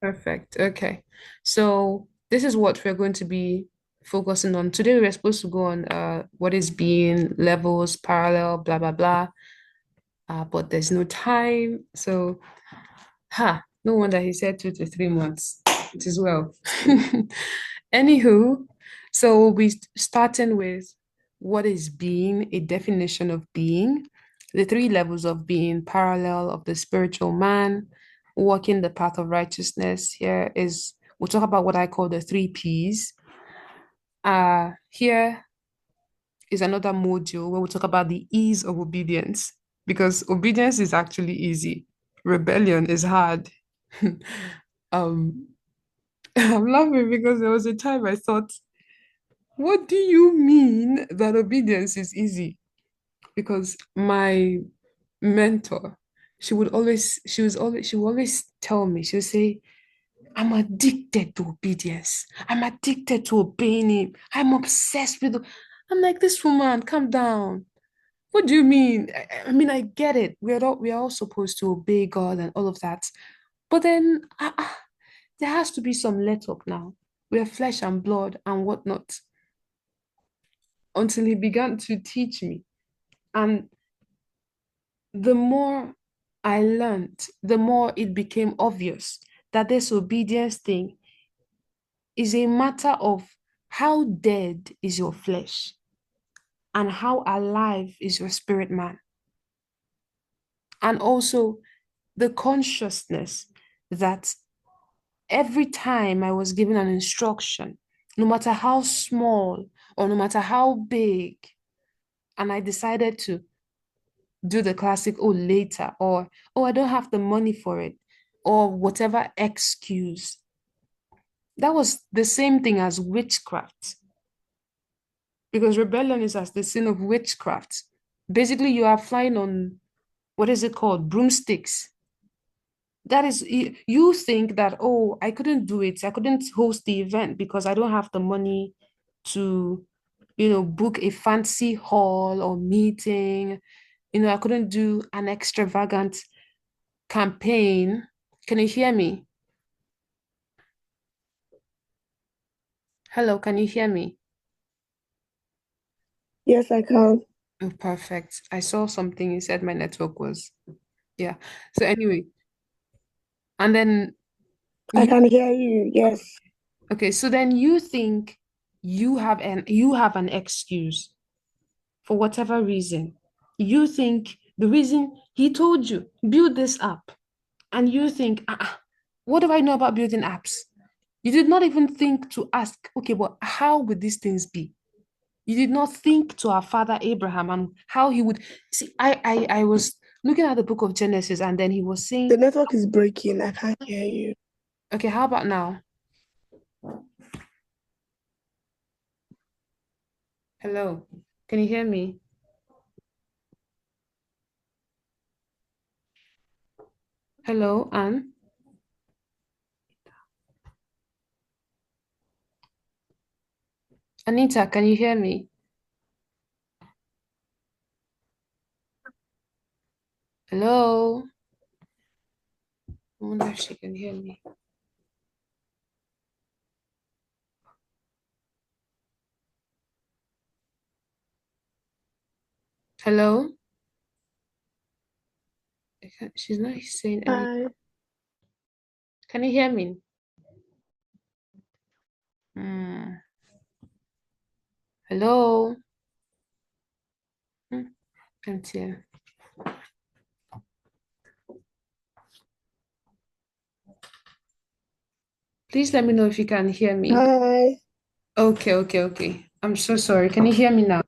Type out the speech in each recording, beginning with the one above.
Perfect. Okay. So this is what we're going to be focusing on. Today we're supposed to go on what is being, levels, parallel, blah blah blah. But there's no time. So no wonder he said 2 to 3 months. It is well. Anywho, so we'll be starting with what is being, a definition of being, the three levels of being, parallel of the spiritual man, walking the path of righteousness. Here is, we'll talk about what I call the three P's. Here is another module where we'll talk about the ease of obedience, because obedience is actually easy. Rebellion is hard. Um, I'm laughing because there was a time I thought, what do you mean that obedience is easy? Because my mentor, she would always tell me, she would say, I'm addicted to obedience. I'm addicted to obeying him. I'm obsessed with. I'm like, this woman, calm down. What do you mean? I mean, I get it. We are all supposed to obey God and all of that. But then there has to be some let up now. We're flesh and blood and whatnot. Until he began to teach me. And the more I learned, the more it became obvious that this obedience thing is a matter of how dead is your flesh and how alive is your spirit man. And also the consciousness that every time I was given an instruction, no matter how small or no matter how big, and I decided to do the classic, oh, later, or oh, I don't have the money for it, or whatever excuse, that was the same thing as witchcraft, because rebellion is as the sin of witchcraft. Basically, you are flying on, what is it called? Broomsticks. That is, you think that, oh, I couldn't do it. I couldn't host the event because I don't have the money to, book a fancy hall or meeting. I couldn't do an extravagant campaign. Can you hear me? Hello, can you hear me? Yes, I can. Oh, perfect. I saw something. You said my network was, yeah. So anyway, and then I you, can hear you. Yes. okay, so then you think you have an excuse for whatever reason. You think the reason he told you build this app, and you think, what do I know about building apps? You did not even think to ask, okay, but how would these things be? You did not think to our father Abraham and how he would see. I was looking at the book of Genesis, and then he was The saying, network is breaking. I can't hear you. okay, how about now? Hello, can you hear me? Hello, Anne. Anita, can you hear me? Hello. I wonder if she can hear me. Hello. She's not saying any. Hi. Can you hear me? Hmm. Hello. Hmm. Can't hear. Please let me know if you can hear me. Hi. Okay, okay, okay. I'm so sorry. Can you hear me now?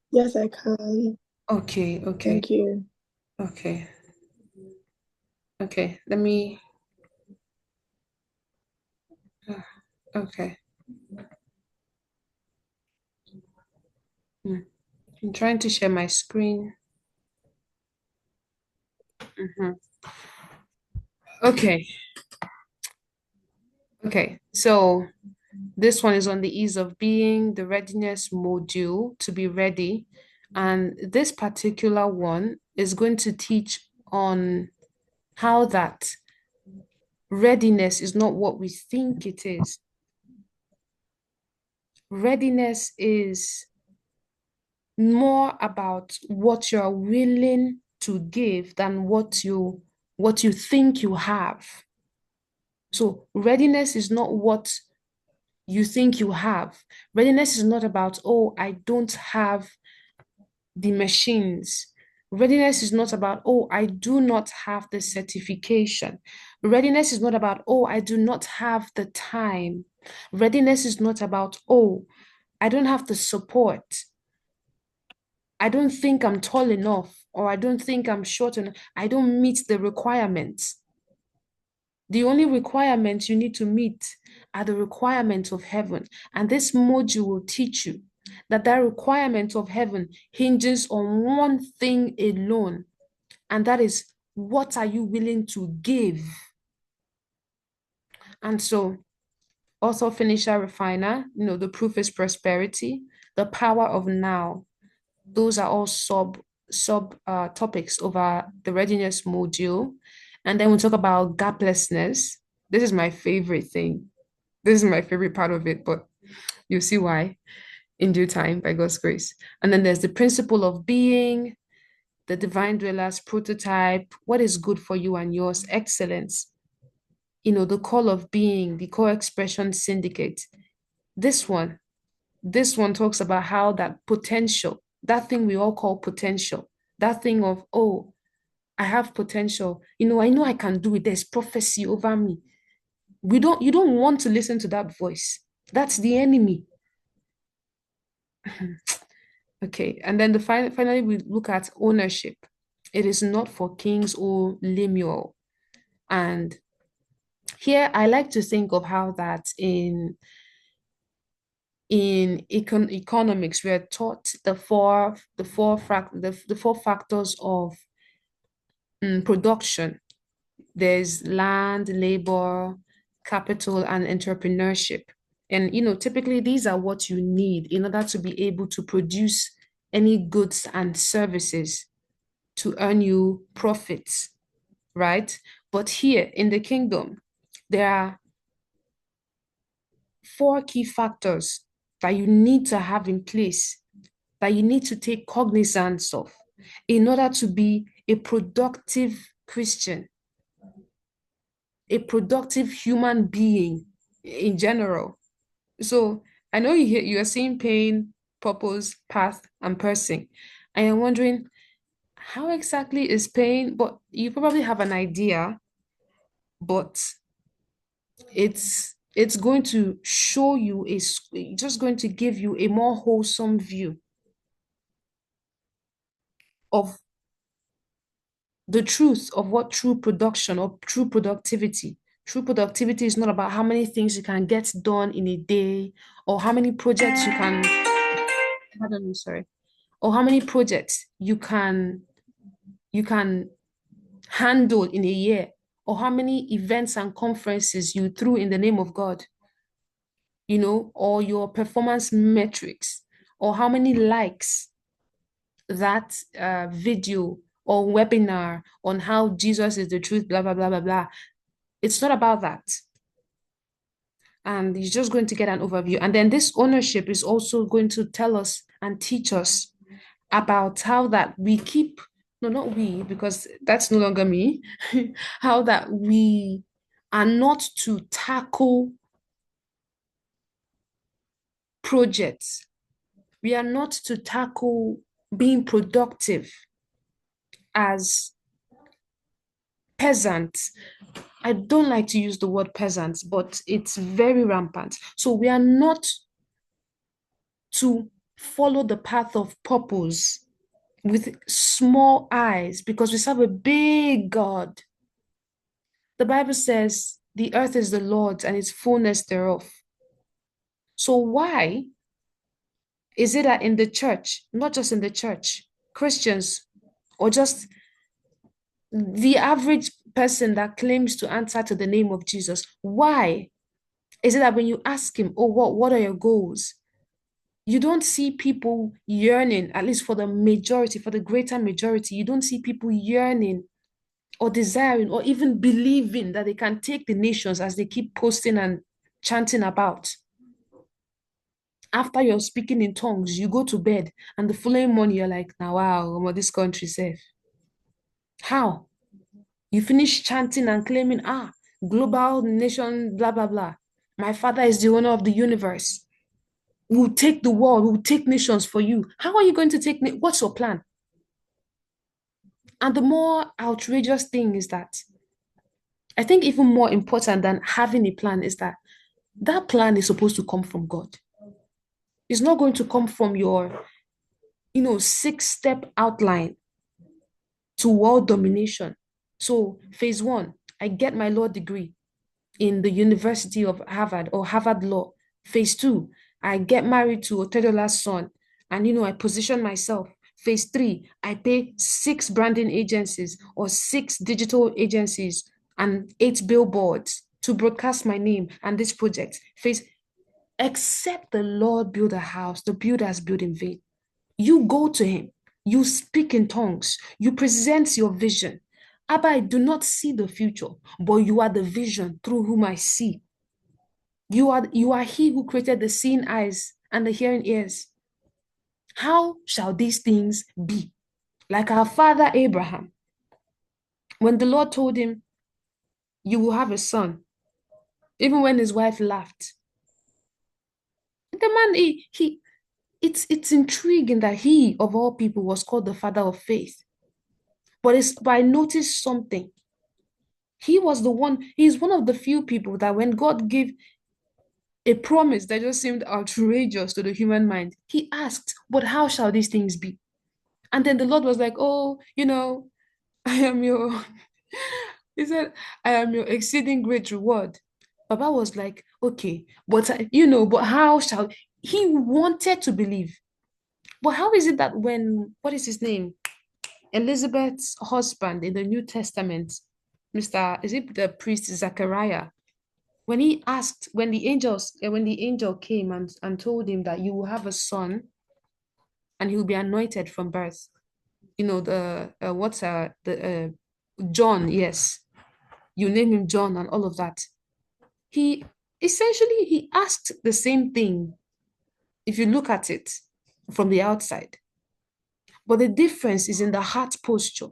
Yes, I can. Okay, okay, Thank you. okay, okay. Let me. Okay. Hmm. I'm trying to share my screen. Mhm. Okay, okay. So this one is on the ease of being, the readiness module to be ready. And this particular one is going to teach on how that readiness is not what we think it is. Readiness is more about what you're willing to give than what you think you have. So readiness is not what you think you have. Readiness is not about, oh, I don't have the machines. Readiness is not about, oh, I do not have the certification. Readiness is not about, oh, I do not have the time. Readiness is not about, oh, I don't have the support. I don't think I'm tall enough, or I don't think I'm short enough. I don't meet the requirements. The only requirements you need to meet are the requirements of heaven. And this module will teach you that that requirement of heaven hinges on one thing alone, and that is, what are you willing to give? And so, author, finisher, refiner, the proof is prosperity, the power of now. Those are all sub topics over the readiness module. And then we talk about gaplessness. This is my favorite thing. This is my favorite part of it, but you'll see why in due time by God's grace. And then there's the principle of being, the divine dweller's prototype, what is good for you and yours, excellence, the call of being, the core expression syndicate. This one, this one talks about how that potential, that thing we all call potential, that thing of, oh, I have potential. I know I can do it. There's prophecy over me. You don't want to listen to that voice. That's the enemy. Okay, and then finally we look at ownership. It is not for kings or Lemuel. And here I like to think of how that in economics we are taught the four factors of production. There's land, labor, capital, and entrepreneurship. And typically these are what you need in order to be able to produce any goods and services to earn you profits, right? But here in the kingdom, there are four key factors that you need to have in place, that you need to take cognizance of in order to be a productive Christian, a productive human being in general. So I know you are seeing pain, purpose, path, and person. I am wondering, how exactly is pain? But you probably have an idea, but it's going to show you just going to give you a more wholesome view of the truth of what true production or true productivity is not about how many things you can get done in a day, or how many projects you can pardon me, sorry, or how many projects you can handle in a year, or how many events and conferences you threw in the name of God, or your performance metrics, or how many likes that video or webinar on how Jesus is the truth, blah, blah, blah, blah, blah. It's not about that. And you're just going to get an overview. And then this ownership is also going to tell us and teach us about how that we keep, no, not we, because that's no longer me, how that we are not to tackle projects. We are not to tackle being productive as peasants. I don't like to use the word peasants, but it's very rampant. So we are not to follow the path of purpose with small eyes, because we serve a big God. The Bible says the earth is the Lord's and its fullness thereof. So why is it that in the church, not just in the church, Christians, or just the average person that claims to answer to the name of Jesus, why is it that when you ask him, oh, what are your goals? You don't see people yearning, at least for the majority, for the greater majority, you don't see people yearning or desiring or even believing that they can take the nations as they keep posting and chanting about. After you're speaking in tongues, you go to bed, and the following morning you're like, now wow, what this country safe. How? You finish chanting and claiming, global nation, blah, blah, blah. My father is the owner of the universe. We'll take the world, we'll take nations for you. How are you going to take, what's your plan? And the more outrageous thing is that I think even more important than having a plan is that that plan is supposed to come from God. It's not going to come from your, 6-step outline to world domination. So, phase one, I get my law degree in the University of Harvard or Harvard Law. Phase two, I get married to Otedola's son and I position myself. Phase three, I pay 6 branding agencies or 6 digital agencies and 8 billboards to broadcast my name and this project. Except the Lord build a house, the builders build in vain. You go to him, you speak in tongues, you present your vision. Abba, I do not see the future, but you are the vision through whom I see. You are he who created the seeing eyes and the hearing ears. How shall these things be? Like our father Abraham, when the Lord told him, you will have a son, even when his wife laughed. The man, it's intriguing that he, of all people, was called the father of faith. But I noticed something. He's one of the few people that when God gave a promise that just seemed outrageous to the human mind, he asked, but how shall these things be? And then the Lord was like, oh, I am your, he said, I am your exceeding great reward. Baba was like, okay, but but how shall he wanted to believe? But how is it that what is his name? Elizabeth's husband in the New Testament, is it the priest Zachariah? When the angel came and told him that you will have a son and he will be anointed from birth, the John, yes, you name him John and all of that. He he asked the same thing if you look at it from the outside, but the difference is in the heart posture.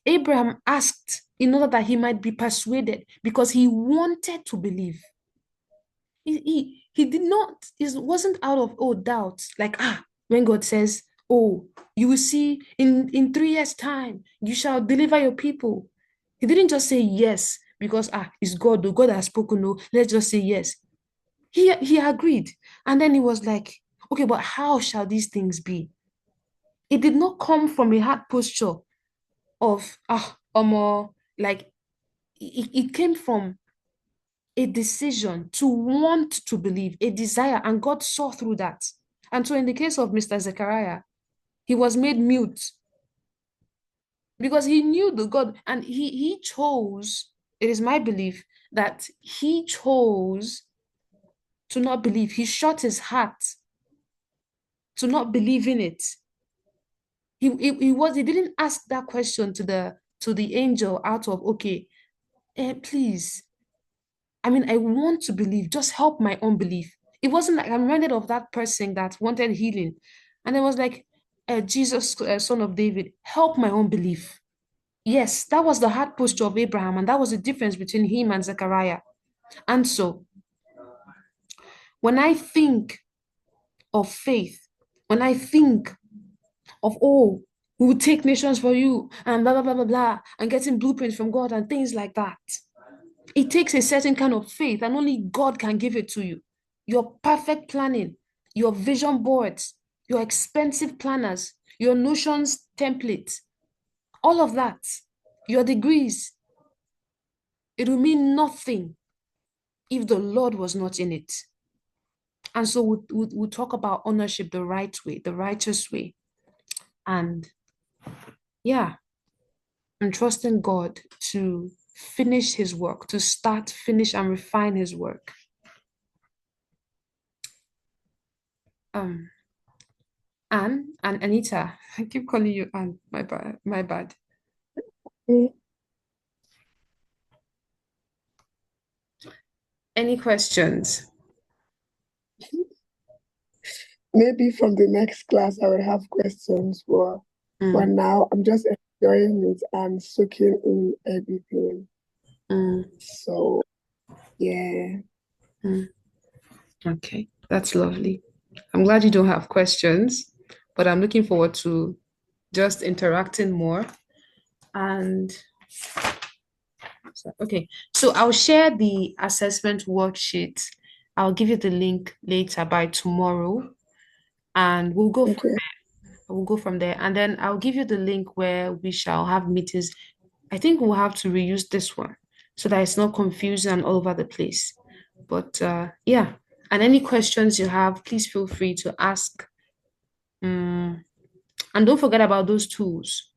Abraham asked in order that he might be persuaded because he wanted to believe. He did not, it wasn't out of doubt, like when God says, oh, you will see in 3 years' time, you shall deliver your people. He didn't just say yes because it's God, God has spoken, no, let's just say yes. He agreed. And then he was like, okay, but how shall these things be? It did not come from a heart posture of like it came from a decision to want to believe, a desire, and God saw through that. And so, in the case of Mr. Zechariah, he was made mute because he knew the God, and he chose. It is my belief that he chose to not believe. He shut his heart to not believe in it. He didn't ask that question to the angel out of okay, please, I mean, I want to believe, just help my unbelief. It wasn't like I'm reminded of that person that wanted healing. And it was like, Jesus, son of David, help my unbelief. Yes, that was the heart posture of Abraham, and that was the difference between him and Zechariah. And so, when I think of faith, when I think of, oh, we will take nations for you, and blah, blah, blah, blah, blah, and getting blueprints from God and things like that, it takes a certain kind of faith, and only God can give it to you. Your perfect planning, your vision boards, your expensive planners, your notions templates, all of that, your degrees, it will mean nothing if the Lord was not in it. And so we'll talk about ownership the right way, the righteous way. And yeah, I'm trusting God to finish his work, to start, finish, and refine his work. Um, Anne and Anita. I keep calling you Anne. My bad. My bad. Mm, Any questions? maybe from the next class I will have questions, but Mm, now I'm just enjoying it and soaking in everything. mm, So yeah, mm. Okay, that's lovely. I'm glad you don't have questions, but I'm looking forward to just interacting more. And okay, so I'll share the assessment worksheet. I'll give you the link later by tomorrow, and okay. we'll go from there. And then I'll give you the link where we shall have meetings. I think we'll have to reuse this one so that it's not confusing and all over the place. But yeah, and any questions you have, please feel free to ask. And don't forget about those tools,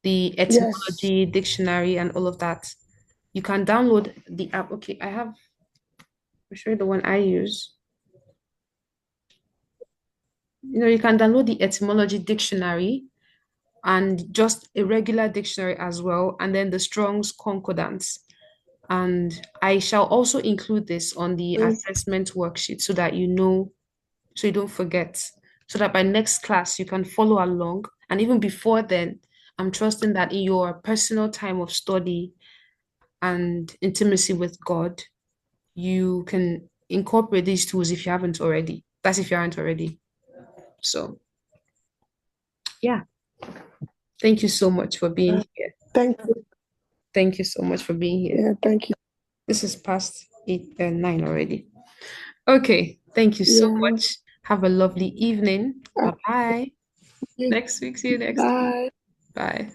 the Yes, etymology, dictionary, and all of that. You can download the app. Okay, I'll show you the one I use. You can download the etymology dictionary and just a regular dictionary as well, and then the Strong's Concordance. And I shall also include this on the mm, assessment worksheet so that you know, so you don't forget, so that by next class you can follow along. And even before then, I'm trusting that in your personal time of study and intimacy with God, you can incorporate these tools if you haven't already. That's if you aren't already. So, yeah, thank you so much for being uh, here. thank you. Thank you so much for being here. Yeah, thank you. This is past 9 already. Okay, thank you so Yeah. much. Have a lovely evening. Uh, Bye bye. you- Next week, see you next week. Bye. Bye.